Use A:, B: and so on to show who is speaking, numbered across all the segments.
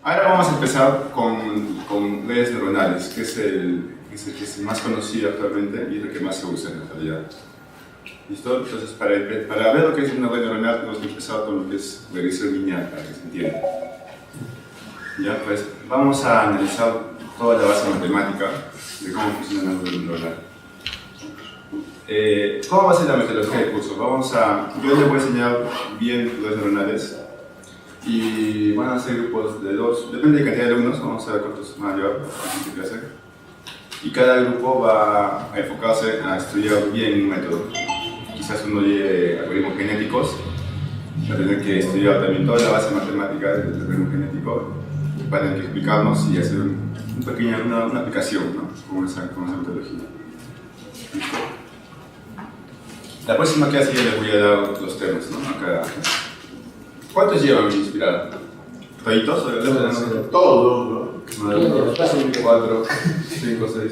A: Ahora vamos a empezar con redes neuronales, que es el más conocido actualmente y es el que más se usa en la realidad. ¿Listo? Entonces, para ver lo que es una red neuronal, tenemos que empezar con lo que es regresión lineal, para que se entienda. Ya, pues, vamos a analizar toda la base matemática de cómo funciona una red neuronal. ¿Cómo va a ser la metodología del curso? Yo les voy a enseñar bien redes neuronales y van a ser grupos de 2, depende de la cantidad de alumnos, vamos a ver cuántos van a llevar en clase. Y cada grupo va a enfocarse a estudiar bien un método. Quizás uno lleve algoritmos genéticos, va a tener que estudiar también toda la base matemática del algoritmo genético, va a tener que explicarnos y hacer una aplicación, ¿no? con esa metodología. ¿Listo? La próxima clase ya les voy a dar los temas, ¿no? Acá. ¿Cuántos llevan mi inspirada? ¿Toditos?
B: Todos, ¿no?
A: 4, 5, 6.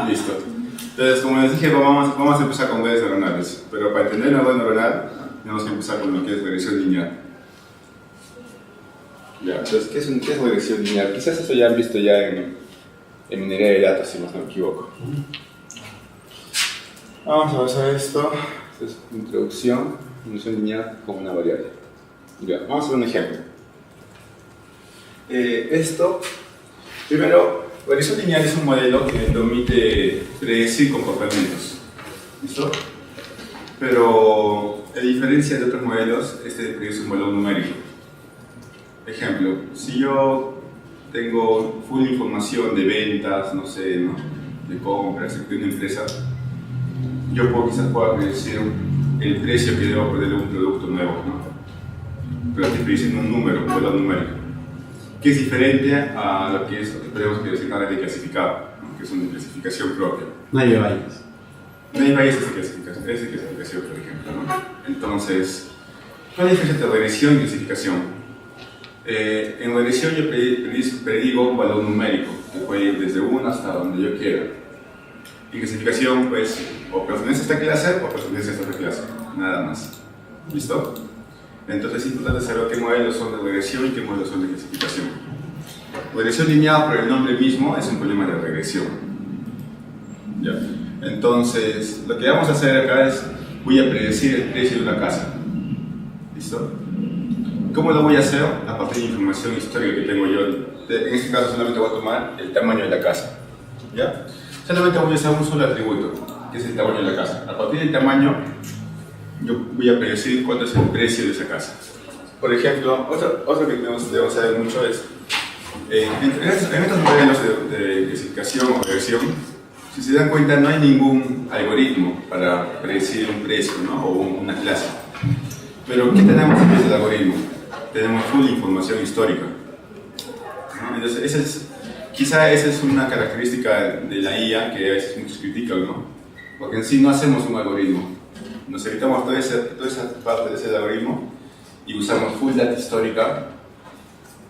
A: Listo. Entonces, como les dije, vamos a empezar con redes neuronales. Pero para entender una red neuronal, tenemos que empezar con lo que es regresión lineal. Ya, entonces, ¿qué es regresión lineal? Quizás eso ya han visto ya en minería de datos, si no me equivoco. Vamos a hacer esto. Esta es introducción lineal con una variable. Ya, vamos a hacer un ejemplo. Primero, regresión lineal es un modelo que permite predecir comportamientos. ¿Listo? Pero, a diferencia de otros modelos, este predice un valor numérico. Ejemplo, si yo tengo full información de ventas, no sé, ¿no? de compras de una empresa, yo quizás pueda predecir el precio que debo ponerle a un producto nuevo, ¿no? Pero estoy prediciendo un número, un valor numérico, que es diferente a lo que podemos decir de clasificado, ¿no? que es una clasificación propia.
C: No hay valles.
A: No hay valles de clasificación, por ejemplo, ¿no? Entonces, ¿cuál es la diferencia entre regresión y clasificación? En regresión yo predigo un valor numérico, que puede ir desde 1 hasta donde yo quiera. En clasificación, pues, o pertenece a esta clase o pertenece a esta otra clase, nada más. ¿Listo? Entonces es importante saber qué modelos son de regresión y qué modelos son de clasificación. Regresión lineal, por el nombre mismo, es un problema de regresión. ¿Ya? Entonces, lo que vamos a hacer acá es, voy a predecir el precio de una casa. ¿Listo? ¿Cómo lo voy a hacer? A partir de información histórica que tengo yo. En este caso solamente voy a tomar el tamaño de la casa. ¿Ya? Solamente voy a usar un solo atributo, que es el tamaño de la casa. A partir del tamaño, yo voy a predecir cuánto es el precio de esa casa. Por ejemplo, otro que debemos saber mucho es, en estos modelos de clasificación o regresión, si se dan cuenta, no hay ningún algoritmo para predecir un precio, ¿no? o una clase. Pero, ¿qué tenemos en vez del algoritmo? Tenemos full información histórica, ¿no? Entonces, quizá esa es una característica de la IA que a veces muchos critican, ¿no? Porque en sí no hacemos un algoritmo. Nos evitamos toda esa parte de ese algoritmo y usamos full data histórica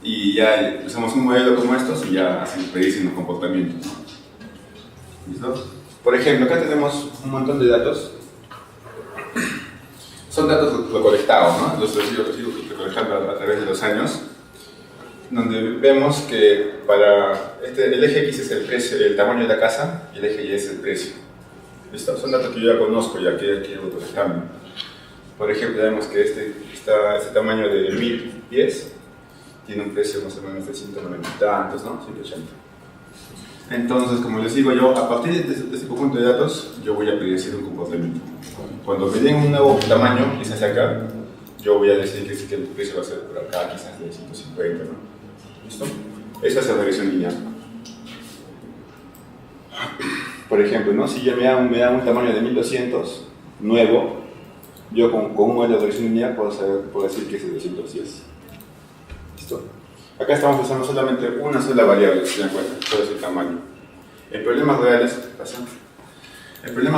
A: y ya usamos un modelo como estos y ya así predicen los comportamientos, ¿no? ¿Listo? Por ejemplo, acá tenemos un montón de datos. Son datos recolectados, ¿no? Los he ido recolectando a través de los años, donde vemos que para el eje X es el precio, el tamaño de la casa, y el eje Y es el precio. ¿Listo? Son datos que yo ya conozco, ya que he ido recolectando. Por ejemplo, vemos que este tamaño de 1000 pies tiene un precio más o menos de 190 y tantos, ¿no? 180. Entonces, como les digo yo, a partir de este conjunto de datos, yo voy a predecir un comportamiento. Cuando me den un nuevo tamaño, quizás acá, yo voy a decir que el precio va a ser por acá, quizás de 150, ¿no? ¿Listo? Esta es la regresión lineal. Por ejemplo, ¿no? Si ya me da un tamaño de 1200, nuevo, yo con un modelo de regresión lineal puedo decir que es de 210. ¿Listo? Acá estamos usando solamente una sola variable, si se dan cuenta, todo es el tamaño. En problemas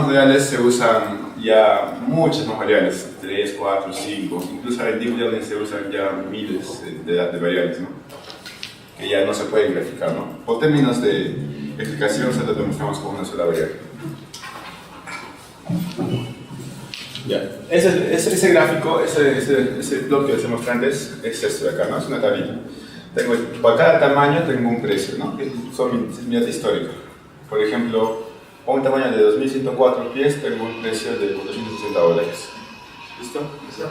A: reales se usan ya muchas más variables, 3, 4, 5, incluso en Deep Learning se usan ya miles de variables, ¿no? Que ya no se pueden graficar, ¿no? Por términos de explicación, solo demostramos con una sola variable. Ya. Ese gráfico, ese plot que les mostré antes, es esto de acá, ¿no? Es una tablita. Por cada tamaño tengo un precio, ¿no? Que son mi data histórica. Por ejemplo, a un tamaño de 2104 pies tengo un precio de $460. ¿Listo? ¿Listo?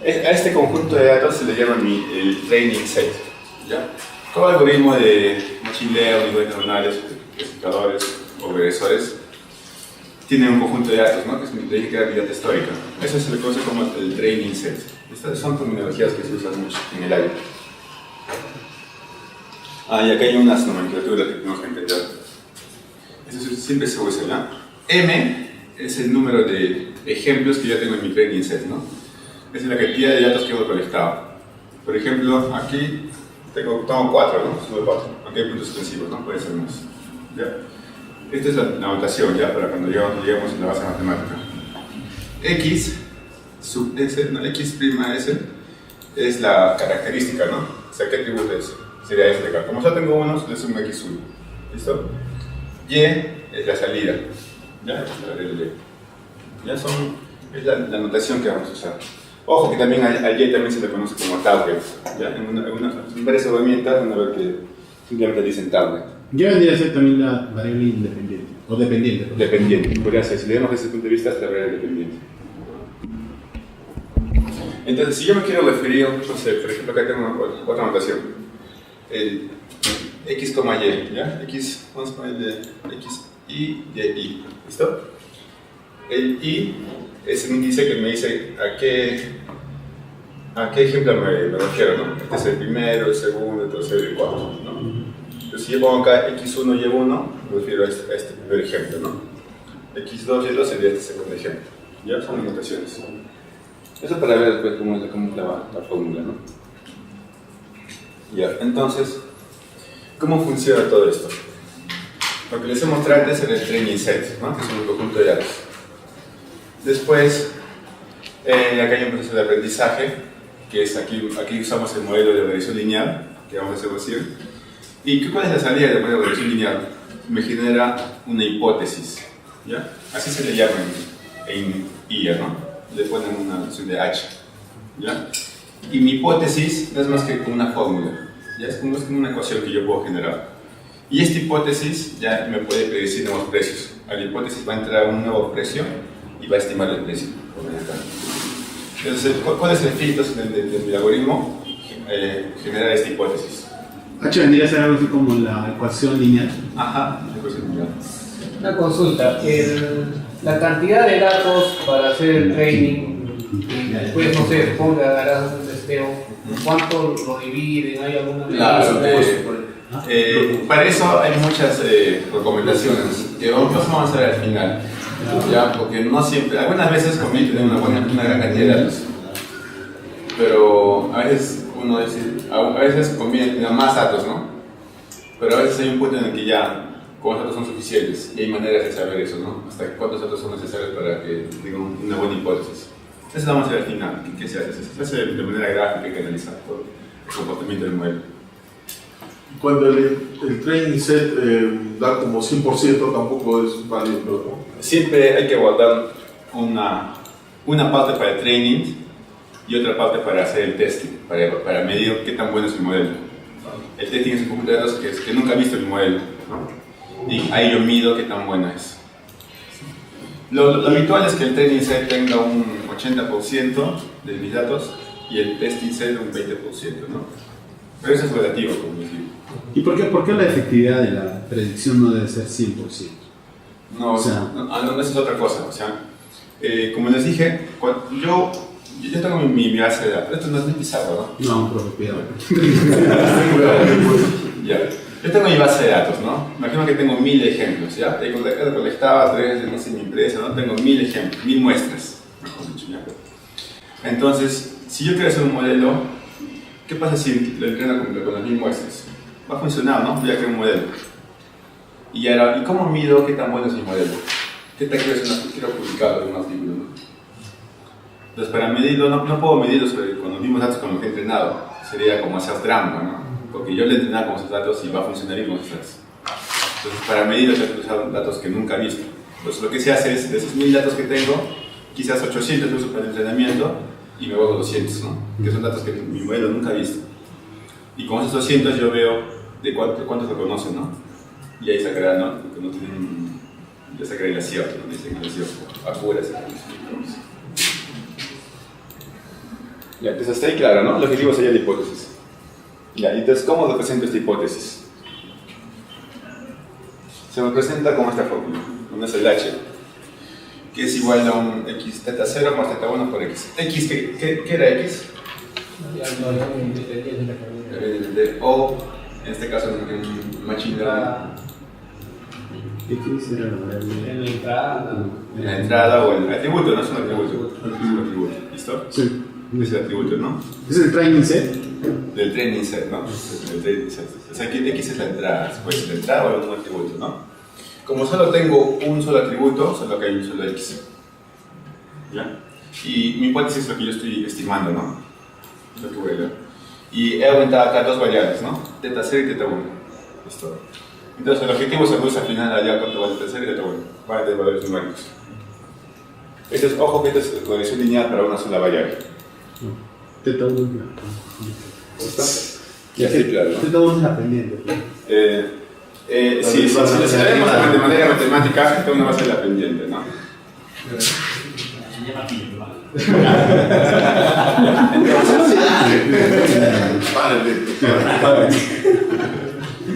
A: A este conjunto de datos se le llama el training set. ¿Ya? Todo algoritmo de machine learning, redes neuronales, clasificadores o regresores tiene un conjunto de datos, ¿no? Que es le dije que era mi data histórica. Eso se le conoce como el training set. Estas son terminologías que se usan mucho en el área. Y acá hay unas nomenclaturas que tenemos que entender. Eso siempre se usa, ¿no? M es el número de ejemplos que yo tengo en mi training set, ¿no? Es la cantidad de datos que hemos colectado. Por ejemplo, aquí tengo 4, ¿no? Sube 4. Aquí hay puntos suspensivos, ¿no? Puede ser más. ¿Ya? Esta es la notación ya para cuando lleguemos a la base matemática. X sub S, no, X' S es la característica, ¿no? O sea, ¿qué atributo es? Sería este de acá. Como ya tengo unos, le sumo X1. ¿Listo? Y es la salida. ¿Ya? Ya es la notación que vamos a usar. Ojo que también al Y también se le conoce como target. ¿Ya? En varias herramientas van a ver que simplemente dicen target.
C: Ya vendría a ser también la variable independiente, o dependiente.
A: Dependiente, podría ser. Si le vemos desde ese punto de vista, es la variable dependiente. Entonces, si yo me quiero referir, no sé, por ejemplo, acá tengo otra notación. El X, Y, ¿ya? X, vamos a ponerle X, Y, Y. ¿Listo? El Y es un índice que me dice a qué ejemplo me refiero, ¿no? Este es el primero, el segundo, el tercero y el cuarto, ¿no? Entonces, si yo pongo acá X1 y Y1, me refiero a este primer ejemplo, ¿no? X2 y Y2 sería este segundo ejemplo. ¿Ya? Son las notaciones. Eso para ver después cómo es la fórmula, ¿no? Ya, entonces, ¿cómo funciona todo esto? Lo que les he mostrado antes era el training set, ¿no? Que es un conjunto de datos. Después, acá hay un proceso de aprendizaje, que es aquí usamos el modelo de regresión lineal, que vamos a hacer recién. ¿Y cuál es la salida del modelo de regresión lineal? Me genera una hipótesis, ¿ya? Así se le llama en IA, ¿no? Le ponen una notación de H, ¿ya? Y mi hipótesis no es más que una fórmula, ¿ya? Es como una ecuación que yo puedo generar. Y esta hipótesis ya me puede predecir nuevos precios. A la hipótesis va a entrar un nuevo precio y va a estimar el precio. Entonces, ¿cuál es el filtro del algoritmo? Generar esta hipótesis.
C: H vendría a ser algo así como la ecuación lineal.
A: Ajá, la ecuación lineal.
D: Una consulta, la cantidad de datos para hacer el training y después, no sé, harás un testeo, ¿cuánto lo dividen? ¿Hay alguna
A: para eso hay muchas recomendaciones que vamos a ver al final, ¿ya? Porque no siempre, algunas veces conviene tener una gran cantidad de datos, pero a veces a veces conviene tener más datos, ¿no? Pero a veces hay un punto en el que ya cuántos datos son suficientes y hay maneras de saber eso, ¿no? Hasta cuántos datos son necesarios para que tenga una buena hipótesis. Eso lo vamos a ver al final. ¿Qué se hace? Se hace de manera gráfica, hay que analizar todo el comportamiento del modelo.
B: Cuando el training set da como 100%, tampoco es válido, ¿no?
A: Siempre hay que guardar una parte para el training y otra parte para hacer el testing, para medir qué tan bueno es el modelo. El testing es un conjunto de datos que nunca ha visto el modelo, ¿no? Y ahí yo mido qué tan buena es. Lo habitual es que el training set tenga un 80% de mis datos y el testing set un 20%, ¿no? Pero eso es relativo, como les digo.
C: ¿Y por qué la efectividad de la predicción no debe ser 100%?
A: No, esa es otra cosa. O sea, como les dije, yo tengo mi base de datos. Esto no es mi pizarra, ¿no?
C: No, propiedad.
A: Ya. Yo tengo mi base de datos, ¿no? Imagino que tengo 1000 ejemplos, ¿ya? He colectado a través de, no sé, mi empresa, ¿no? Tengo 1000 ejemplos, 1000 muestras, mejor dicho, ¿ya? Entonces, si yo quiero hacer un modelo, ¿qué pasa si lo entreno con las 1000 muestras? Va a funcionar, ¿no? Voy a crear un modelo. Y ahora, ¿y cómo mido qué tan bueno es mi modelo? ¿Qué tal quiero publicarlo en un artículo, ¿no? Entonces, para medirlo, no puedo medirlo con los mismos datos con los que he entrenado. Sería como hacer trampa, ¿no? Porque yo le he entrenado con esos datos y va a funcionar bien con esos datos. Entonces, para medirlo tengo que usar datos que nunca he visto. Pues lo que se hace es, de esos 1000 datos que tengo, quizás 800 los uso para el entrenamiento y me vuelvo 200, ¿no? Que son datos que mi modelo nunca ha visto. Y con esos 200 yo veo de cuántos lo conocen, ¿no? Y ahí sacará, ¿no? Porque no tienen, ya sacaré el acierto, ¿no? Dicen el acierto, apuras. Ya, entonces hasta ahí claro, ¿no? El objetivo sería la hipótesis. Ya, entonces, ¿cómo represento esta hipótesis? Se me presenta como esta fórmula, donde es el H, que es igual a un x teta 0 más teta 1 por x. X, ¿qué era x? O, en este caso, en Machine Learning.
C: X era la variable.
D: En la entrada.
A: En la entrada o el atributo, no es un atributo. Es un atributo, ¿listo?
C: Sí.
A: Es el atributo, ¿no?
C: ¿Es el training set?
A: Del training set, ¿no? Del training set. O sea, que x es la entrada, pues la entrada o un atributo, ¿no? Como solo tengo un solo atributo, solo que hay un solo x. ¿Ya? Y mi hipótesis es lo que yo estoy estimando, ¿no? Lo que voy a ver. Y he aumentado acá dos variables, ¿no? Teta 0 y teta 1. ¿Listo? Entonces el objetivo se reduce al final allá cuánto vale teta 0 y teta 1. Vale de valores numéricos. Este es, ojo que esta es progresión lineal para una sola variable.
C: Teta 1
A: ¿Listo? Ya estoy claro, ¿no?
C: Teta 1 es la pendiente.
A: Sí, si lo vemos de manera matemática, esta una va a ser la pendiente, ¿no?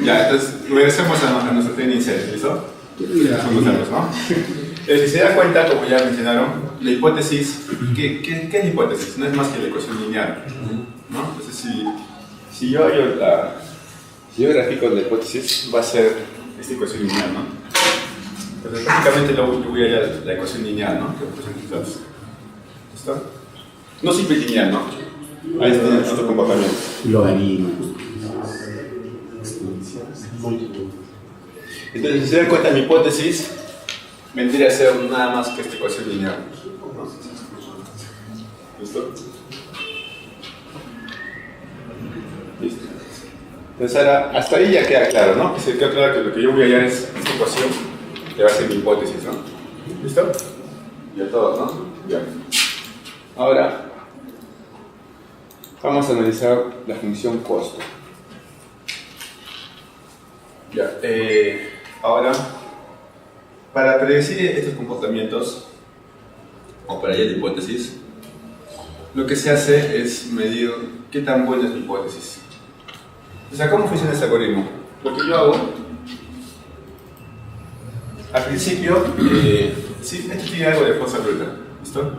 A: Ya, entonces regresemos a nuestro training set, ¿listo? Vamos a verlos, ¿no? Si se da cuenta, como ya mencionaron, la hipótesis, ¿qué es la hipótesis? No es más que la ecuación lineal, ¿no? Entonces, si yo grafico la hipótesis, va a ser esta ecuación lineal, ¿no? Entonces, prácticamente yo voy a ir a la ecuación lineal, ¿no? Que representa los datos. ¿Listo? No siempre lineal, ¿no? Ahí tienen otro comportamiento.
C: Logaritmo.
A: Entonces, si se dan cuenta, mi hipótesis vendría a ser nada más que esta ecuación lineal, ¿no? ¿Listo? Listo. Entonces ahora, hasta ahí ya queda claro, ¿no? Que se queda claro que lo que yo voy a hallar es esta ecuación que va a ser mi hipótesis, ¿no? ¿Listo? Ya todo, ¿no? Bien. Ahora, vamos a analizar la función costo. Ya, ahora, para predecir estos comportamientos, o para hallar la hipótesis, lo que se hace es medir qué tan buena es mi hipótesis. O sea, ¿cómo funciona este algoritmo? Lo que yo hago, al principio, sí, esto tiene algo de fuerza bruta, ¿listo?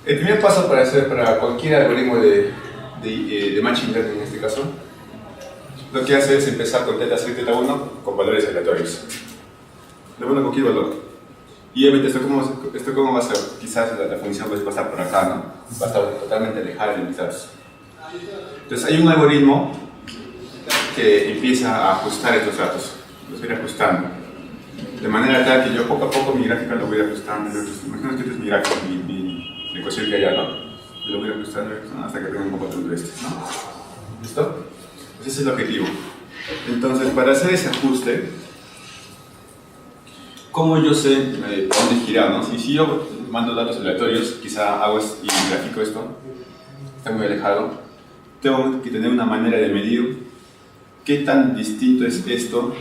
A: El primer paso para cualquier algoritmo de Machine Learning en este caso, lo que hace es empezar con teta 0 y teta 1 con valores aleatorios. Le pongo cualquier valor. Y obviamente esto cómo va a ser, quizás la función va a pasar por acá, ¿no? Va a estar totalmente alejada de mis datos. Entonces hay un algoritmo que empieza a ajustar estos datos, los voy a ir ajustando. De manera tal que yo poco a poco mi gráfica lo voy ajustando. Imagínate que este es mi gráfica, la ecuación que hay allá, ¿no? Yo lo voy ajustando hasta que tenga un comportamiento de este, ¿no? ¿Listo? Pues ese es el objetivo. Entonces, para hacer ese ajuste, ¿cómo yo sé por dónde girar, ¿no? Si yo mando datos aleatorios, quizá hago y grafico esto, está muy alejado, tengo que tener una manera de medir qué tan distinto es esto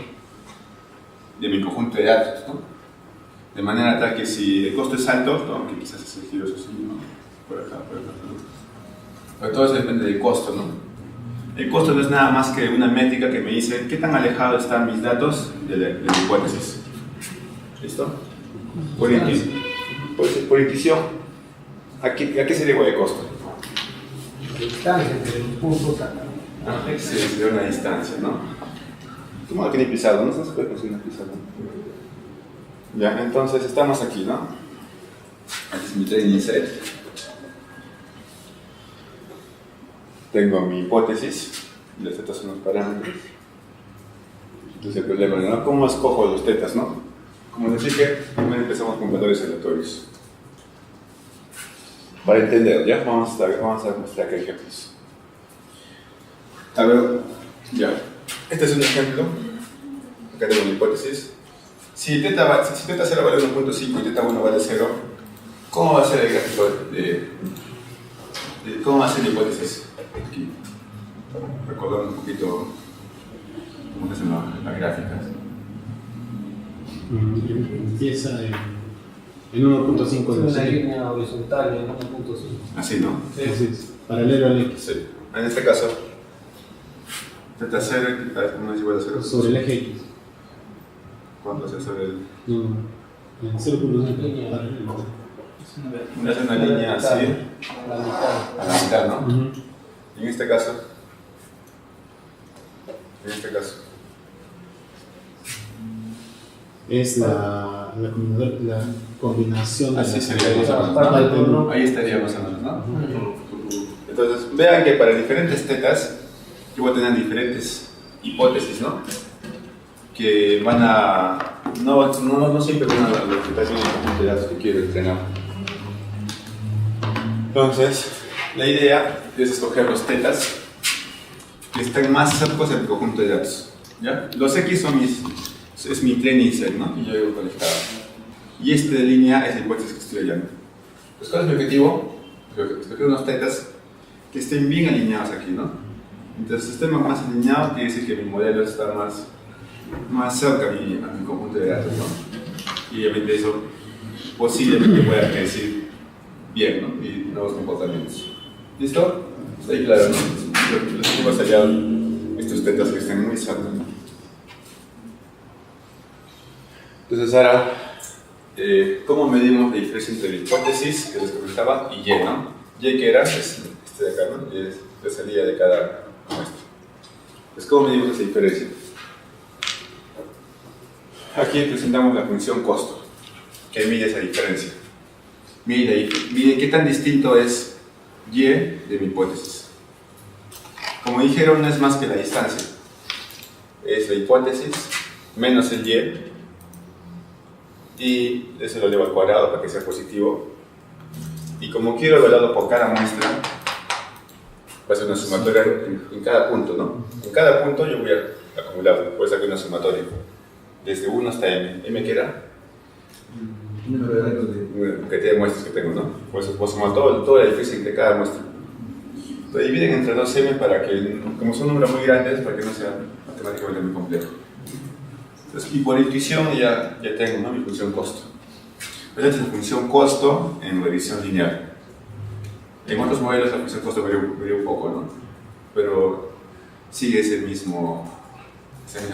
A: de mi conjunto de datos, ¿no? De manera tal que si el costo es alto, ¿no? Que quizás es el giro así, ¿no? Por acá, ¿no? Pero todo eso depende del costo, ¿no? El costo no es nada más que una métrica que me dice qué tan alejados están mis datos de mi hipótesis. ¿Listo? Por intuición, ¿a qué sería igual de costo?
D: Distancia entre los puntos acá.
A: Sí, sería una distancia, ¿no? ¿Cómo que ni pisado? No se puede conseguir una pisada. Ya, entonces estamos aquí, ¿no? Aquí es mi training set. Tengo mi hipótesis, y los tetas son los parámetros. Entonces el problema, ¿no? ¿Cómo escojo los tetas, no? Como les dije, primero empezamos con valores aleatorios. Para entender, ¿ya? Vamos a mostrar acá ejemplos. A ver, ya. Este es un ejemplo. Acá tengo mi hipótesis. Si teta 0 vale 1.5 y teta 1 vale 0, ¿cómo va a ser el gráfico cómo va a ser la hipótesis? Aquí, recordando un poquito cómo se hacen las gráficas.
C: Empieza en 1.5
D: Es
C: de
D: una
C: los
D: línea horizontal en 1.5.
A: Así, ¿no?
C: Sí, paralelo al X.
A: Sí. En este caso, teta 0 es igual a 0.
C: Sobre el eje X.
A: ¿Cuánto es sobre el...?
C: No, en 0.5 paralelo.
A: Es una línea así,
D: La mitad.
A: a la mitad, ¿no?
C: Ujú.
A: Y en este caso,
C: Es la combinación de
A: así
C: las
A: sería más o menos,
D: Parte del
A: ¿no?
D: uno.
A: Ahí estaría más o menos, ¿no? Entonces, vean que para diferentes tetas, yo voy a tener diferentes hipótesis, ¿no? Que van a... No siempre van a la interpretación de datos que quiero entrenar. Entonces, la idea es escoger los tetas que estén más cerca del conjunto de datos, ¿ya? Los X son es mi training set, ¿no? Y yo llevo conectado. Y este de línea es la hipótesis que estoy hallando. Pues, ¿cuál es mi objetivo? Escoger unos tetas que estén bien alineados aquí, ¿no? Entonces, si estén más alineados, quiere decir que mi modelo está más cerca a mi conjunto de datos, ¿no? Y obviamente eso posiblemente pueda predecir bien, ¿no? Y nuevos comportamientos. ¿Listo? Está ahí claro, ¿no? Los hemos hallado estos tetas que estén muy cerca, ¿no? Entonces ahora, ¿cómo medimos la diferencia entre la hipótesis que les comentaba y Y, ¿no? Y que era este de acá, ¿no? Y es la salida de cada muestra. Pues, ¿cómo medimos esa diferencia? Aquí presentamos la función costo, que mide esa diferencia. Mide qué tan distinto es Y de mi hipótesis. Como dijeron, no es más que la distancia. Es la hipótesis menos el y eso lo elevo al cuadrado para que sea positivo. Y como quiero evaluarlo por cada muestra, va a ser una sumatoria en cada punto, ¿no? En cada punto yo voy a acumular, voy a sacar una sumatoria desde 1 hasta m que era la cantidad de muestras que tengo, ¿no? Por eso puedo sumar toda la diferencia entre cada muestra. Lo dividen entre 2m para que, como son números muy grandes, para que no sea matemáticamente muy complejo. Entonces, y por intuición ya tengo, ¿no? Mi función costo. Esta es la función costo en revisión lineal. En otros modelos la función costo varía un poco, ¿no? Pero sigue esa misma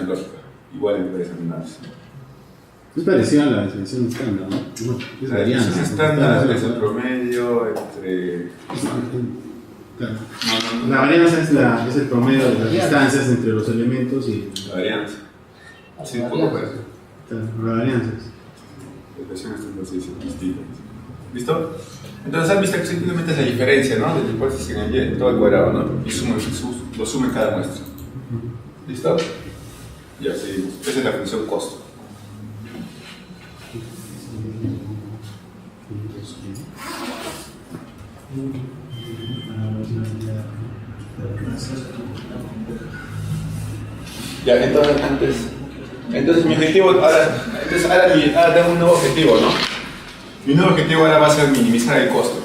A: lógica, igual en varias animales.
C: Es parecido a la definición estándar, ¿no? Es
A: La
C: varianza.
A: definición estándar es el promedio entre...
C: Claro.
A: No.
C: La varianza es el promedio de las distancias entre los elementos y
A: La varianza. Sí, un poco parecido.
C: la varianza.
A: La ecuación estándar se dice distinta. ¿Listo? Entonces han visto que simplemente es la diferencia, ¿no? De la hipótesis en el Y, todo el cuadrado, ¿no? Y lo sumo en cada muestra. ¿Listo? Ya seguimos. Esa es la función costo. Ya, entonces mi objetivo ahora tengo un nuevo objetivo, ¿no? Mi nuevo objetivo ahora va a ser minimizar el costo.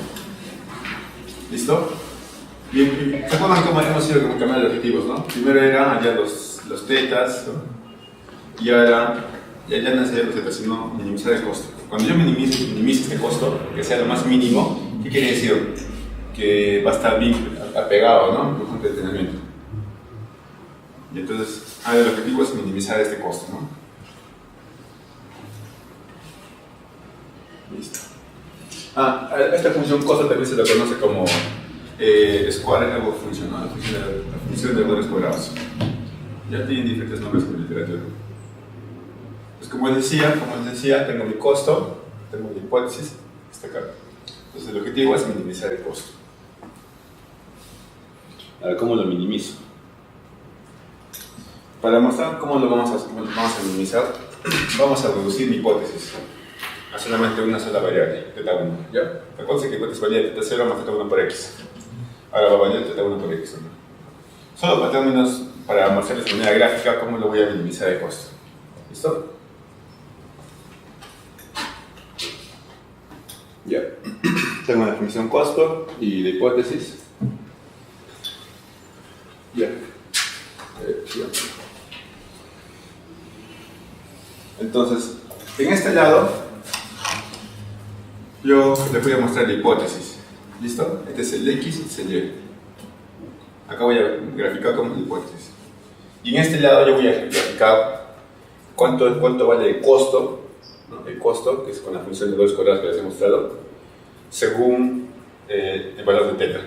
A: ¿Listo? Bien, ¿se acuerdan cómo hemos ido cambiando los objetivos, no? Primero era hallar los tetas, ¿no? Y ahora ya no es hallar los tetas, sino minimizar el costo. Cuando yo minimice este costo, que sea lo más mínimo, ¿qué quiere decir? Que va a estar bien apegado, ¿no? Al conjunto de entrenamiento. Y entonces, el objetivo es minimizar este costo, ¿no? Listo. Esta función costo también se la conoce como square error function, ¿no? La función de errores cuadrados. Ya tienen diferentes nombres en la literatura. Pues como les decía, tengo mi costo, tengo mi hipótesis, está acá. Entonces el objetivo es minimizar el costo. A ver, ¿cómo lo minimizo? Para mostrar cómo lo vamos a minimizar, vamos a reducir mi hipótesis a solamente una sola variable, θ1. ¿Ya? Recuerden que hipótesis valía θ0 más θ1 por x. Ahora va a valer θ1 por x. ¿No? Solo para mostrarles de manera gráfica cómo lo voy a minimizar el costo. ¿Listo? Tengo la función costo y la hipótesis. Ya. Entonces, en este lado, yo les voy a mostrar la hipótesis. ¿Listo? Este es el X y este es el Y. Acá voy a graficar como la hipótesis. Y en este lado yo voy a graficar cuánto vale el costo, ¿no? El costo, que es con la función de 2 cuadrados que les he mostrado, según el valor de θ,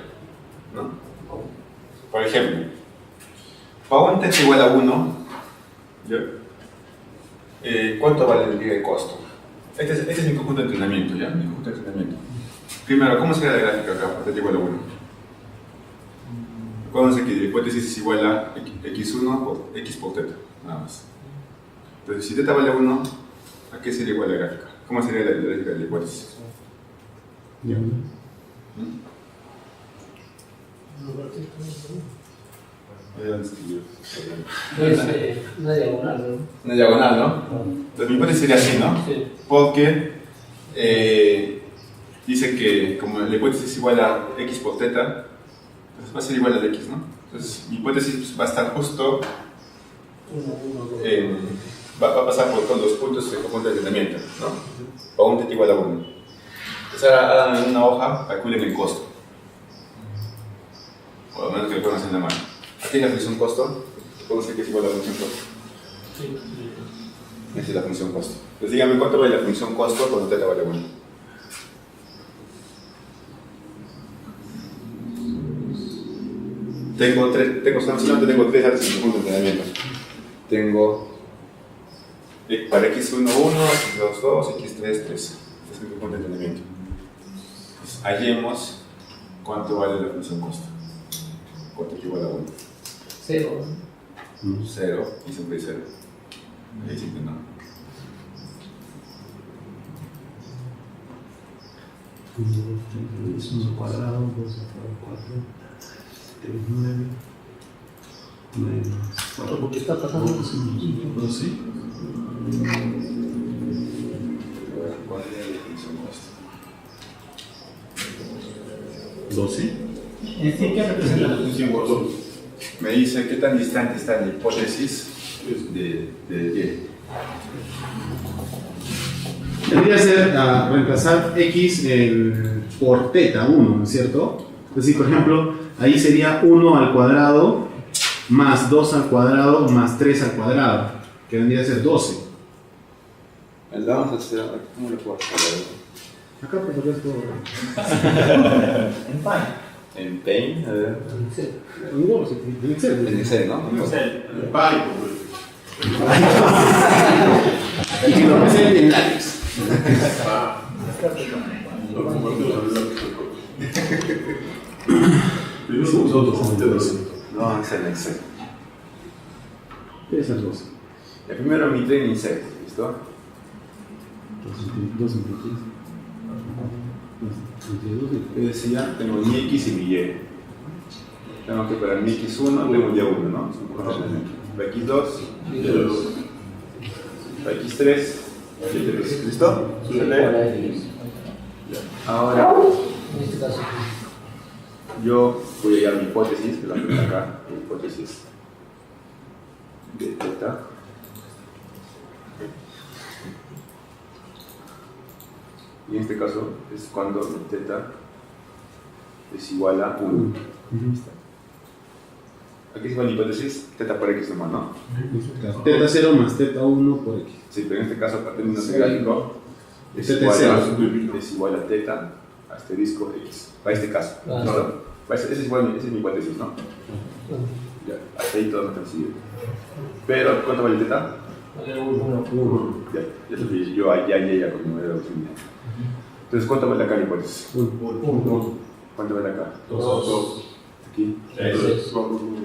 A: ¿no? Por ejemplo, para un θ igual a 1, ¿ya? ¿Cuánto vale el costo? Este es mi conjunto de entrenamiento, ¿ya? Mi conjunto de entrenamiento. Primero, ¿cómo sería la gráfica acá? Para θ igual a 1. Acuérdense que la hipótesis es igual a x1 por x por θ, nada más. Entonces, si θ vale 1, ¿a qué sería igual la gráfica? ¿Cómo sería la gráfica de la hipótesis?
D: Una diagonal, ¿no?
A: Una diagonal, ¿no? Entonces mi hipótesis sería así, ¿no?
D: Sí.
A: Porque dice que como la hipótesis es igual a x por θ, entonces va a ser igual a x, ¿no? Entonces mi hipótesis va a estar justo, va a pasar por todos los puntos del conjunto de entrenamiento, ¿no? Para un θ igual a 1. Entonces ahora hagan en una hoja, calculen el costo. O al menos que lo puedan hacer en la mano. Aquí es la función costo, puedo decir que es igual a la función costo. Esa es la función costo. Entonces díganme cuánto vale la función costo cuando θ vale 1. Solamente tengo tres datos en el conjunto de entrenamiento. Tengo para x1, 1, x2, 2, x3, 3. Este es mi conjunto de entrenamiento. Entonces, hallemos cuánto vale la función costo. ¿Cuánto es igual a 1?
D: 0.
A: 0 y siempre hay 0. Ahí siempre no.
C: Es 1 cuadrado, 2 4, 3, 9, menos 4.
D: Porque está pasando.
C: ¿No sí?
A: ¿Cuál es la función costo?
C: 12.
B: ¿Qué representa la función costo?
A: Me dice qué tan distante está la hipótesis de Y.
C: Tendría que ser reemplazar x por θ, 1, ¿no es cierto? Entonces, por ejemplo, ahí sería 1 al cuadrado más 2 al cuadrado más 3 al cuadrado, que vendría a ser 12.
A: Vamos a hacer, ¿cómo lo puedo hacer?
C: Acá por supuesto.
D: En pan.
A: En Paint, a ver.
C: En Excel.
A: En Excel, ¿no?
B: El Python.
C: Y lo presenten en lápiz.
B: Lo convertimos en lápiz. Primero nosotros.
A: No, vamos a hacer en Excel.
C: ¿Qué es el 12?
A: El primero mi training set, ¿listo?
C: 2
A: Yo decía, tengo mi X y mi Y. Tengo que para mi X1 tengo ya 1, ¿no? Para X2, para X3, ¿listo? Ahora,
D: En este caso.
A: yo voy a hallar mi hipótesis, que la tengo acá, mi hipótesis de θ. Y en este caso es cuando θ es igual a 1. Aquí es igual la hipótesis θ por x nomás, ¿no?
C: θ0 más θ1 por x.
A: Sí, pero en este caso, para términos de gráfico, es
C: θ
A: igual a θ asterisco x. Para este caso.
D: Claro.
A: ¿No? Esa es mi hipótesis, ¿no? Ya, hasta ahí todo no está sencillo. Pero, ¿cuánto vale θ?
D: Vale 1.
A: Ya sé, yo ya con mi modelo de opción. Entonces, ¿cuánto vale acá la hipótesis?
D: 1.
A: ¿Cuánto vale acá?
B: 2.
A: Aquí.
B: Entonces,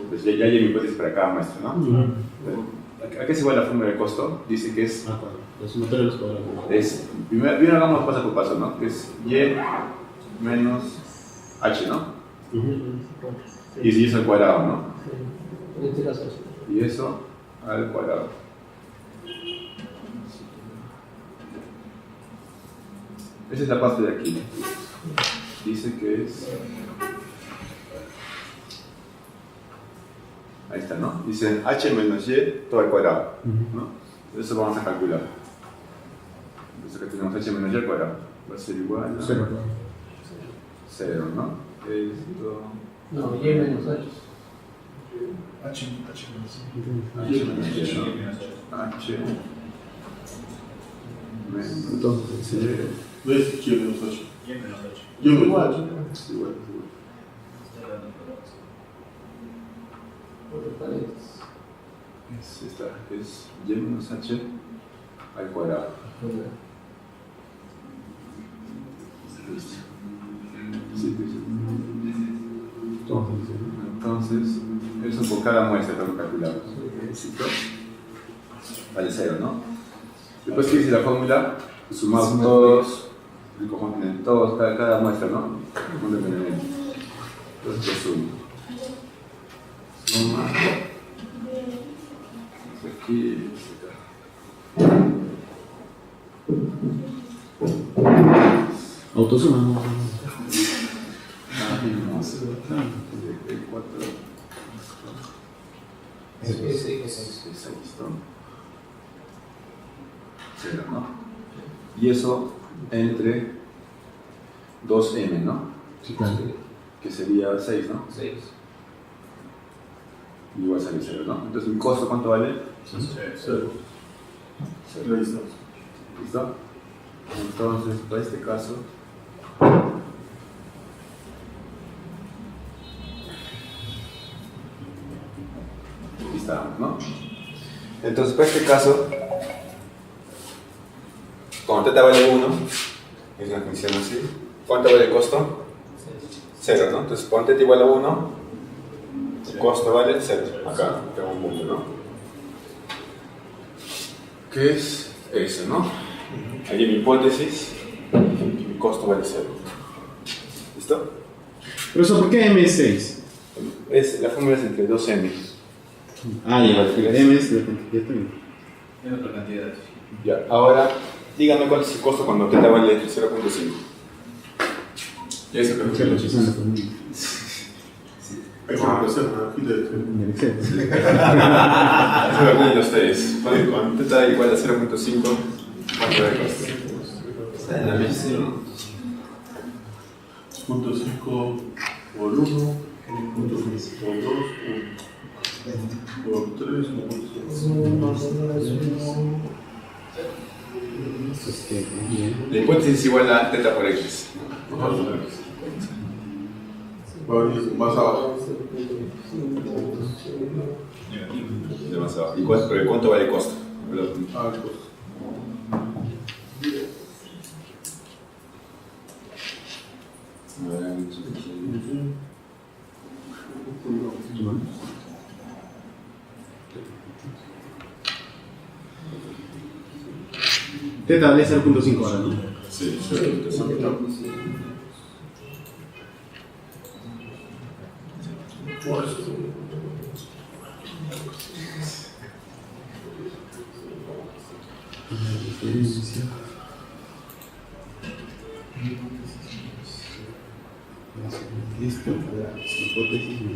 A: Pues ya hay mi hipótesis para cada maestro, ¿no? ¿A qué se va la fórmula de costo? Dice que es,
C: La sumatoria de los cuadrados.
A: primero hagamos paso por paso, ¿no? Que es y menos h, ¿no? Y si es al cuadrado, ¿no?
D: En este caso.
A: Y eso al cuadrado. Esa es la parte de aquí. dice que es... Ahí está, ¿no? Dice h menos y todo al cuadrado, ¿no? Eso vamos a calcular. Entonces acá tenemos h menos y al cuadrado. Va a ser igual a 0, ¿no? Esto...
D: No, y menos h.
B: H
A: h menos y, ¿no? h menos
C: Entonces,
B: no es Q menos H.
E: Y menos 8.
B: Igual.
A: es igual. Es esta, es y menos h al cuadrado. Sí, entonces, eso por cada muestra lo calculamos. Vale 0, ¿no? Después que dice la fórmula, sumamos todos, el conjunto de todos, cada muestra, ¿no? El conjunto de elementos. Entonces lo sumo. Suma. Aquí,
C: autosuma.
A: Cero, ¿no? Y eso entre 2m, ¿no?
C: Sí, claro.
A: Que sería 6, ¿no?
D: 6.
A: Igual sale 0, ¿no? Entonces, ¿mi costo cuánto vale?
B: 0. Listo.
A: ¿Listo? Entonces, para este caso, aquí estamos, ¿no? Entonces, para este caso, cuando θ vale 1, es una función así, ¿cuánto vale el costo? 0, ¿no? Entonces, cuando θ igual a 1, el costo vale 0. Acá tengo un punto, ¿no? ¿Qué es eso, no? Aquí mi hipótesis y mi costo vale 0. ¿Listo?
C: Profesor, ¿por qué M es 6?
A: La fórmula es entre 2m.
C: Ah, ya, M es la cantidad.
E: Es otra cantidad.
A: Ya, ahora díganme cuál es el costo cuando θ vale 0.5. Y eso creo que lo
C: Sí,
A: chistes.
B: Hay que hacer una fila de
C: en el Excel.
A: Eso lo aprenden ustedes. Cuando θ igual a 0.5, ¿cuánto de costo? Está en la mesa.
B: 0.5 por 1, 1.5 por 2, 1 por 3, 1.5.
A: La hipótesis es igual a θ por x.
B: Va a venir más abajo.
A: Demasiado. ¿Y cuánto vale el costo?
B: Ah, pues.
C: Teta vale 0.5 ahora, ¿no?
A: Sí,
C: Listo, hipótesis.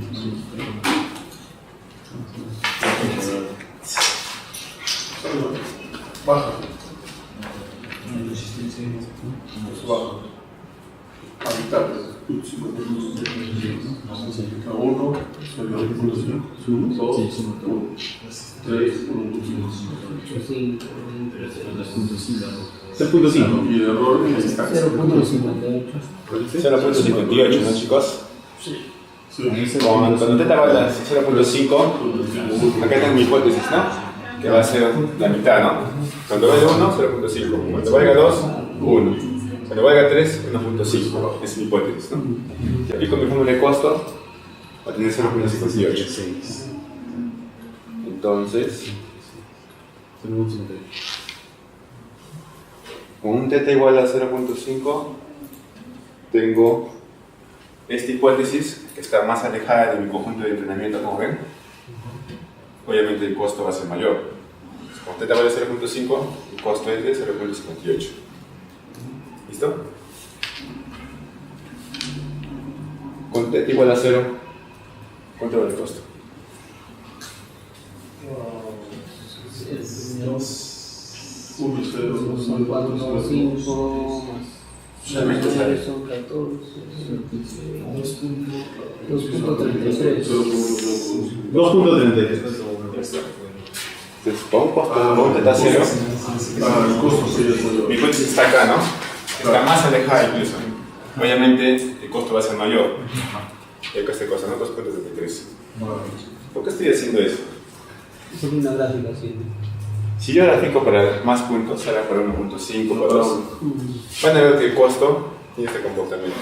B: Baja. Baja. A mitad. 1, 2, 3,
C: 0.5.
B: y el error es
D: 0.58.
A: 0.58, ¿no, chicos?
B: Sí.
A: Cuando θ vale a 0.5, acá tengo mi hipótesis, ¿no? Que va a ser la mitad, ¿no? Cuando valga 1, 0.5. Cuando valga 2, 1. Cuando valga 3, 1.5. Es mi hipótesis, ¿no? Si aplico mi fórmula de costo, va a tener 0.58. Entonces, con un θ igual a 0.5, tengo esta hipótesis que está más alejada de mi conjunto de entrenamiento, como ven. Obviamente el costo va a ser mayor. Con θ vale 0.5, el costo es de 0.58. ¿Listo? con θ igual a 0, ¿cuánto vale el costo?
B: Uno, cero,
D: Son 4, 5, más
A: Solamente sale.
D: son 14, 2.33.
C: 2.33.
A: Entonces, para un costo, para un θ 0,
B: Ah, el costo sería
A: mi
B: solo.
A: fuente está acá, ¿no? Está más alejada incluso. Obviamente, el costo va a ser mayor. Y acá este costo, ¿no? 2.33. ¿Por qué estoy haciendo eso?
D: Es una gráfica así.
A: Si yo grafico para más puntos, ahora para 1.5, para 2, van a ver que el costo tiene este comportamiento.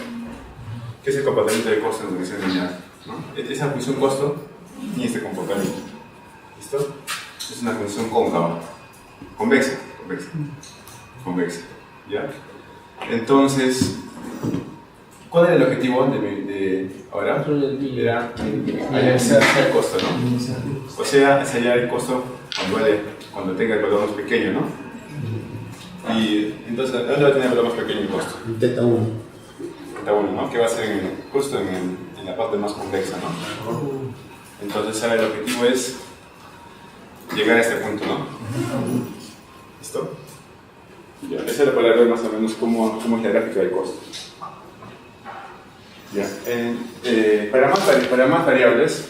A: ¿Qué es el comportamiento del costo en regresión lineal? ¿No? Esa función costo tiene este comportamiento. ¿Listo? Es una función cóncava. Convexa. ¿Ya? Entonces, ¿cuál era el objetivo de ahora? Era hallar el costo, ¿no? O sea, es hallar el costo cuando tenga el valor más pequeño, ¿no? Y entonces, ¿dónde va a tener el valor más pequeño el costo?
C: Θ1.
A: θ1, ¿no? Que va a ser justo en la parte más compleja, ¿no? Entonces, ahora el objetivo es llegar a este punto, ¿no? ¿Listo? Ya, esa era para ver más o menos cómo es la gráfica del costo. Ya. Para más variables,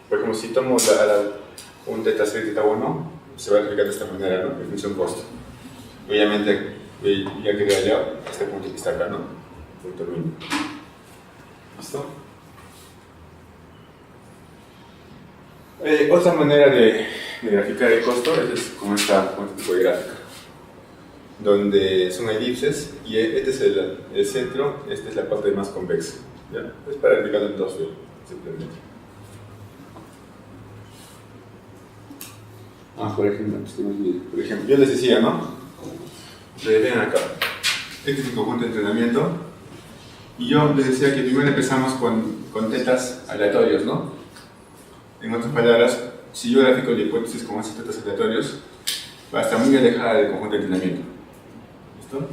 A: por ejemplo, si tomo un θ0 y θ1, se va a explicar de esta manera, ¿no? En función costo. Obviamente, ya quería hallar este punto que está acá, ¿no? Punto mínimo. ¿Listo? Otra manera de graficar el costo es con este tipo de gráfica, donde son elipses y este es el centro, esta es la parte más convexa. ¿Ya? Es para explicarlo en 2D, simplemente. Por ejemplo, yo les decía, ¿no? Ven acá. Este es un conjunto de entrenamiento. Y yo les decía que primero empezamos con tetas aleatorios, ¿no? En otras palabras, si yo grafico la hipótesis con esos tetas aleatorios, va a estar muy alejada del conjunto de entrenamiento. ¿Listo?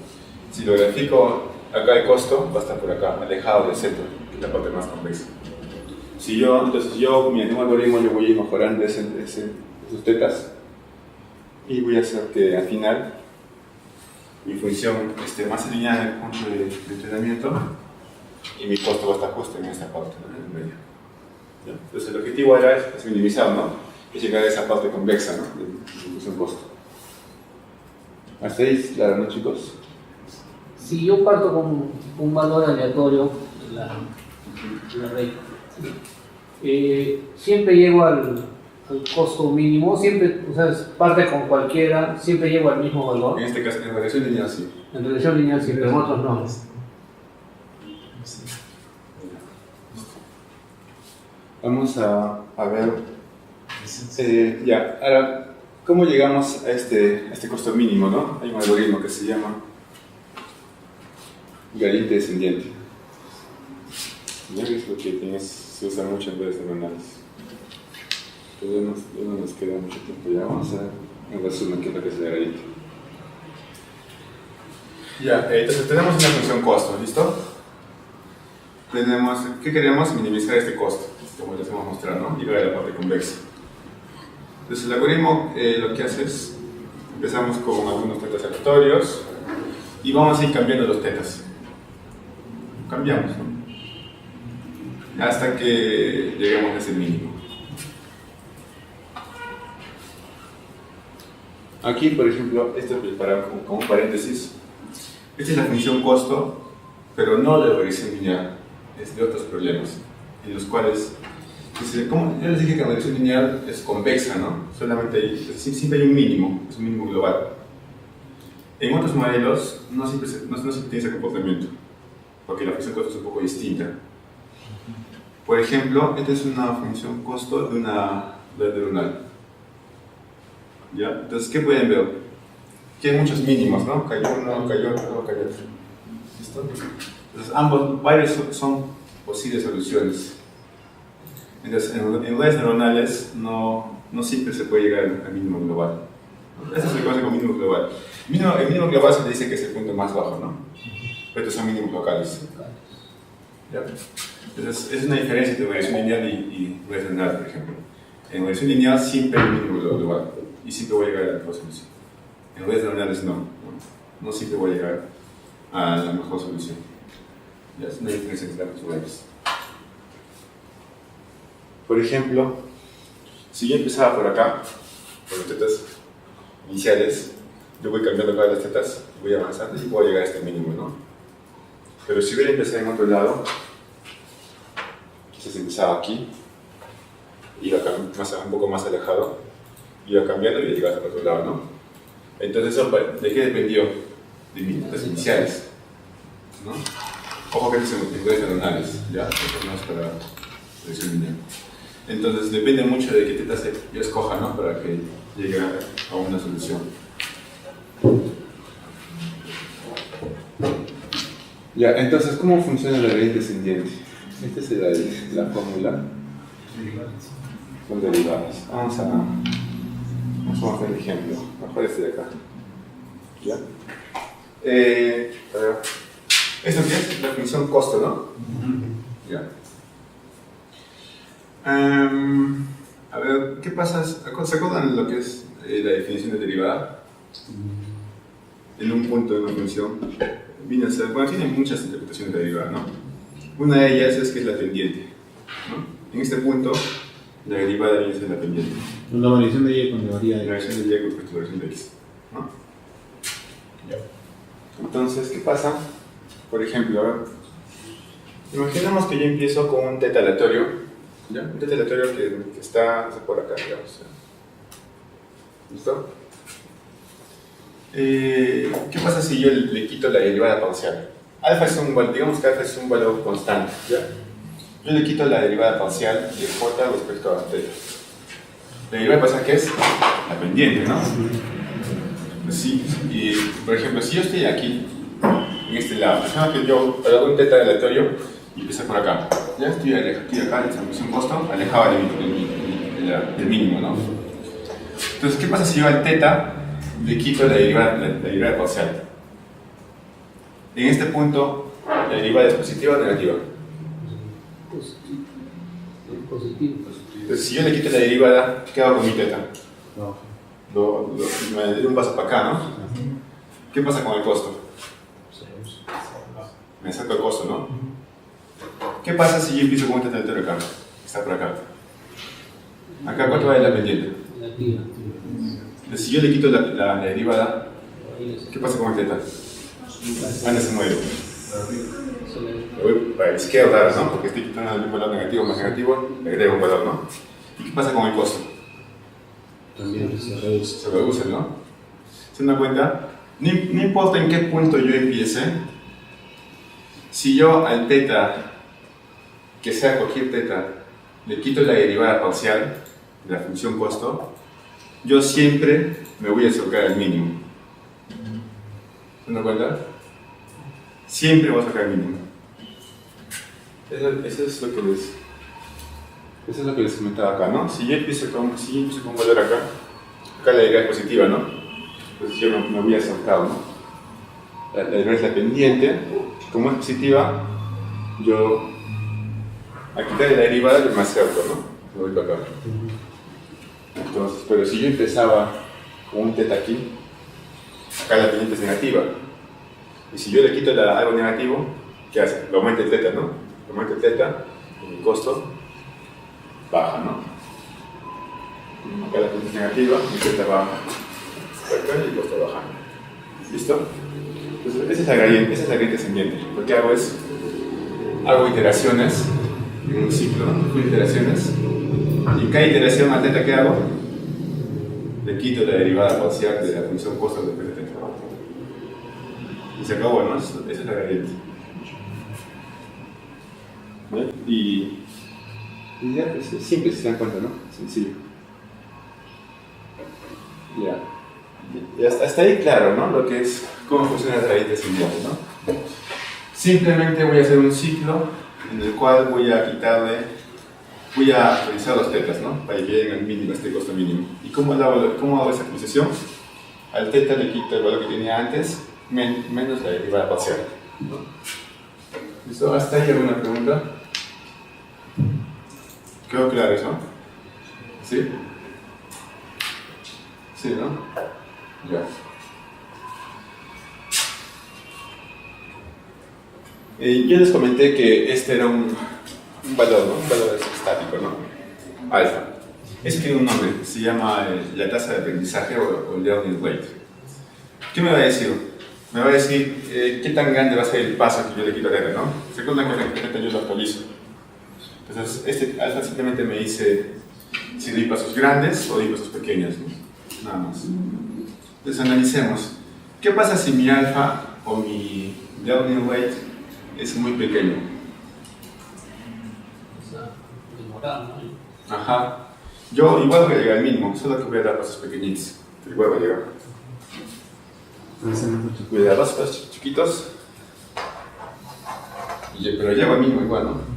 A: Si lo grafico acá el costo, va a estar por acá, alejado del centro, que es la parte más compleja. Entonces yo, mediante un algoritmo, yo voy a ir mejorando esos tetas y voy a hacer que al final mi función esté más alineada en el punto de entrenamiento y mi costo va a estar justo en esta parte, ¿no? En el medio. ¿Ya? Entonces el objetivo ahora es minimizar, ¿no? Es llegar a esa parte convexa, ¿no? De función costo. ¿Hasta ahí claro, no, chicos?
D: Si yo parto con un valor aleatorio en la red, siempre llego al costo mínimo, siempre, o sea, parte con cualquiera, siempre llego al mismo valor.
A: En este caso, en regresión lineal sí.
D: En regresión lineal sí, pero en otros no.
A: Vamos a ver, ya, ahora, ¿cómo llegamos a este costo mínimo, no? Hay un algoritmo que se llama gradiente descendiente. Ya que es lo que se usa mucho en redes neuronales. Pero ya no nos queda mucho tiempo, ya vamos a ver en resumen qué es lo que es el gradiente. Ya, entonces tenemos una función costo, ¿listo? ¿Qué queremos? Minimizar este costo, como les vamos a mostrar, ¿no? Llegar a la parte convexa. Entonces el algoritmo lo que hace es, empezamos con algunos tetas aleatorios y vamos a ir cambiando los tetas. Cambiamos, ¿no? Hasta que lleguemos a ese mínimo. Aquí, por ejemplo, esto es para con un paréntesis. Esta es la función costo, pero no de regresión lineal, es de otros problemas, en los cuales, como yo les dije que la regresión lineal es convexa, ¿no? Siempre hay un mínimo, es un mínimo global. En otros modelos no siempre tiene ese comportamiento, porque la función costo es un poco distinta. Por ejemplo, esta es una función costo de una red neuronal. ¿Ya? Entonces, ¿qué pueden ver? Que hay muchos mínimos, ¿no? Cayó uno, cayó otro, cayó otro. ¿Listo? Entonces, varios son posibles soluciones. Entonces, en redes neuronales no siempre se puede llegar al mínimo global. Este es el concepto como mínimo global. El mínimo global se le dice que es el punto más bajo, ¿no? Pero estos son mínimos locales. ¿Ya? Entonces, es una diferencia entre regresión lineal y regresión lineal, por ejemplo. En regresión lineal siempre hay un mínimo global y siempre voy a llegar a la mejor solución. En regresión lineales no siempre voy a llegar a la mejor solución. Ya es una diferencia entre las dos. Por ejemplo, si yo empezaba por acá, por las tetas iniciales, yo voy cambiando cada las tetas, voy avanzando y puedo llegar a este mínimo, ¿no? Pero si hubiera empezado en otro lado, quizás empezaba aquí, iba un poco más alejado, iba cambiando y llegaba al otro lado, ¿no? Entonces, ¿de qué dependió? De mis tetas iniciales, ¿no? Ojo que son figuras diagonales, ¿ya? Esto no es para regresión lineal. Entonces, depende mucho de qué tetas yo escoja, ¿no? Para que llegue a una solución. Ya, entonces, ¿cómo funciona la gradiente descendiente? Esta es la fórmula. Son derivadas. Vamos a hacer el ejemplo. Mejor este de acá. ¿Ya? A ver. ¿Esto qué es? La función costo, ¿no? ¿Ya? A ver, ¿qué pasa? ¿Se acuerdan lo que es la definición de derivada? En un punto de una función. Viene a ser, bueno, tiene muchas interpretaciones de derivada, ¿no? Una de ellas es que es la pendiente, ¿no? En este punto, la derivada viene a ser la pendiente.
C: La variación de y cuando varía
A: La variación de y con respecto a la variación de x, ¿no? Ya. Entonces, ¿qué pasa? Por ejemplo, a ver, imaginemos que yo empiezo con un teta aleatorio, ¿ya? Un teta aleatorio que está por acá, digamos. ¿Listo? ¿Qué pasa si yo le quito la derivada parcial? Alfa es un valor, digamos que alfa es un valor constante, ¿ya? Yo le quito la derivada parcial de j respecto a θ. La derivada parcial, ¿qué es? La pendiente, ¿no? Sí, y por ejemplo, si yo estoy aquí, en este lado, imagino que yo hago un teta aleatorio y empiezo por acá. Ya estoy acá, en esta función costo, alejado del mínimo, ¿no? Entonces, ¿qué pasa si yo al teta le quito la derivada parcial? En este punto, ¿la derivada es positiva o negativa?
D: Positivo.
A: Entonces, si yo le quito la derivada, ¿qué hago con mi teta? Me doy un paso para acá, ¿no? ¿Qué pasa con el costo? Me saco el costo, ¿no? ¿Qué pasa si yo empiezo con un teta aleatorio acá? Está por acá. Acá, ¿cuánto vale la pendiente?
D: Negativa.
A: Entonces, si yo le quito la derivada, ¿qué pasa con el teta? Se mueve. Le voy para la izquierda, ¿no? Porque estoy quitando un valor negativo más negativo, le agrego un valor, ¿no? ¿Y qué pasa con el costo?
C: también se reduce.
A: Se reduce, ¿no? ¿Se dan cuenta? No importa en qué punto yo empiece, si yo al teta, que sea cualquier teta, le quito la derivada parcial de la función costo, yo siempre me voy a acercar al mínimo. ¿Se dan cuenta? Siempre voy a sacar el mínimo. Eso es lo que les comentaba acá, ¿no? Si yo empiezo con un valor acá la derivada es positiva, ¿no? Entonces yo me voy a acercar, ¿no? La derivada es la pendiente, como es positiva, yo al quitarle la derivada yo me acerco, ¿no? Me voy para acá. Entonces, pero si yo empezaba con un teta aquí, acá la pendiente es negativa. Y si yo le quito algo negativo, ¿qué hace? Lo aumenta el teta, ¿no? Lo aumenta el teta, y mi costo baja, ¿no? Acá la pendiente es negativa, mi teta baja. Acá y el costo baja. ¿Listo? Entonces, esa es la gradiente descendiente. Lo que hago es, hago iteraciones en un ciclo, ¿no? Iteraciones. Y en cada iteración al teta que hago, le quito la derivada parcial de la función costo después de teta. Y se acabó, ¿no? Esa es la gradiente. ¿Vale? Y ya, pues es simple si se dan cuenta, ¿no? Sencillo. Ya. Y hasta ahí claro, ¿no? Lo que es, cómo funciona la gradiente descendiente, ¿no? Simplemente voy a hacer un ciclo en el cual voy a actualizar los tetas, ¿no? Para que lleguen al mínimo, este costo mínimo. ¿Y cómo hago esa actualización? Al teta le quito el valor que tenía antes, menos la derivada parcial, ¿no? ¿Listo? ¿Hasta ahí alguna pregunta? ¿Quedó claro eso? ¿Sí? Sí, ¿no? Ya. Yo les comenté que este era un valor, ¿no? Un valor estático, ¿no? Alfa. Eso tiene un nombre, se llama la tasa de aprendizaje o learning rate. ¿Qué me va a decir? Me va a decir qué tan grande va a ser el paso que yo le quito a θ, ¿no? Según la correcta yo lo actualizo. Entonces, este alfa simplemente me dice si doy pasos grandes o doy pasos pequeños, ¿no? Nada más. Entonces, analicemos. ¿Qué pasa si mi alfa o mi learning rate es muy pequeño?
D: O sea, demorar, ¿no?
A: Ajá. Yo igual voy a llegar al mínimo, solo que voy a dar pasos pequeñitos. Pero igual voy a llegar. Voy a dar pasos chiquitos. Pero llego al mínimo igual, ¿no?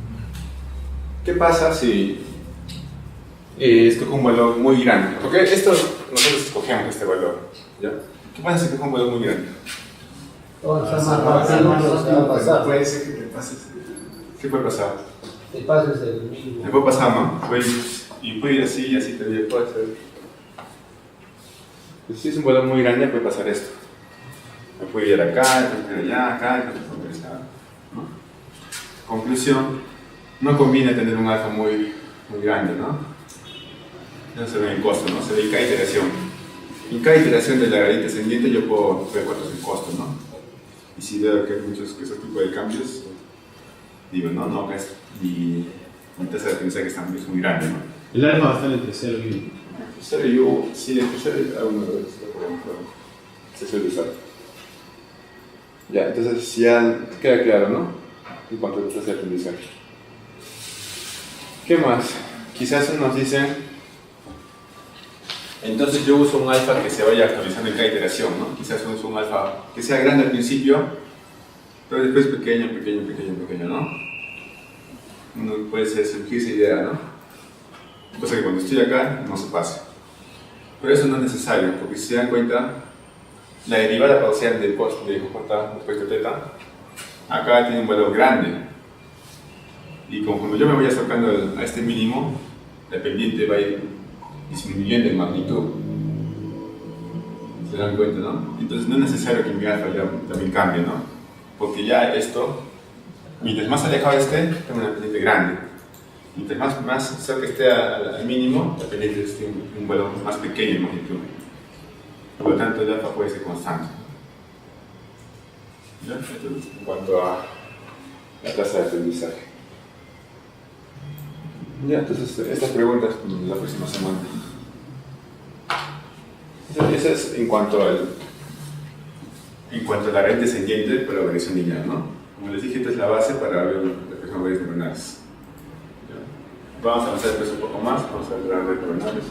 A: ¿Qué pasa si escojo un valor muy grande? Porque esto nosotros escogemos este valor, ¿ya? ¿Qué pasa si escojo un valor muy grande?
D: Avanzar más rápido, no te va a pasar.
C: Puede ser que te pases.
A: ¿Qué puede pasar?
D: Te pases el mínimo.
A: Me puede pasar, ¿no? Y puedo ir así y así también puede ser. Pues si es un valor muy grande puede pasar esto. Me puedo ir acá, me puedo ir allá, acá, me puedo ir allá, ¿no? Conclusión, no conviene tener un alfa muy grande, ¿no? No se ve el costo, ¿no? Se ve en cada iteración. En cada iteración de la gradient descendiente yo puedo ver cuánto es el costo, ¿no? Y si veo que hay muchos que esos tipos de cambios, digo, no, acá es mi tasa de aprendizaje es muy grande, ¿no?
C: El alfa va a estar entre 0 y 1.
A: 0 y 1, sí, entre 0 y 1 se suele usar. Ya, entonces ya queda claro, ¿no? En cuanto a la tasa de aprendizaje. ¿Qué más? Quizás nos dicen, entonces yo uso un alfa que se vaya actualizando en cada iteración, ¿no? Quizás uso un alfa que sea grande al principio, pero después pequeño, ¿no? Uno puede surgir esa idea, ¿no? Cosa que cuando estoy acá no se pase. Pero eso no es necesario, porque si se dan cuenta, la derivada parcial de J respecto a θ, acá tiene un valor grande. Y como yo me voy acercando a este mínimo, la pendiente va a ir disminuyendo en magnitud. ¿Se dan cuenta, no? Entonces no es necesario que mi alfa ya también cambie, ¿no? Porque ya esto, mientras más alejado esté, tengo una pendiente grande. Mientras más cerca esté al mínimo, la pendiente esté un valor más pequeño en magnitud. Por lo tanto, el alfa puede ser constante. ¿Ya? Entonces, en cuanto a la tasa de aprendizaje. Ya, entonces, estas preguntas la próxima semana. Eso es en cuanto a la red descendiente por la regresión lineal, ¿no? Como les dije, esta es la base para ver las redes neuronales. Vamos a avanzar después un poco más, vamos a ver las redes neuronales.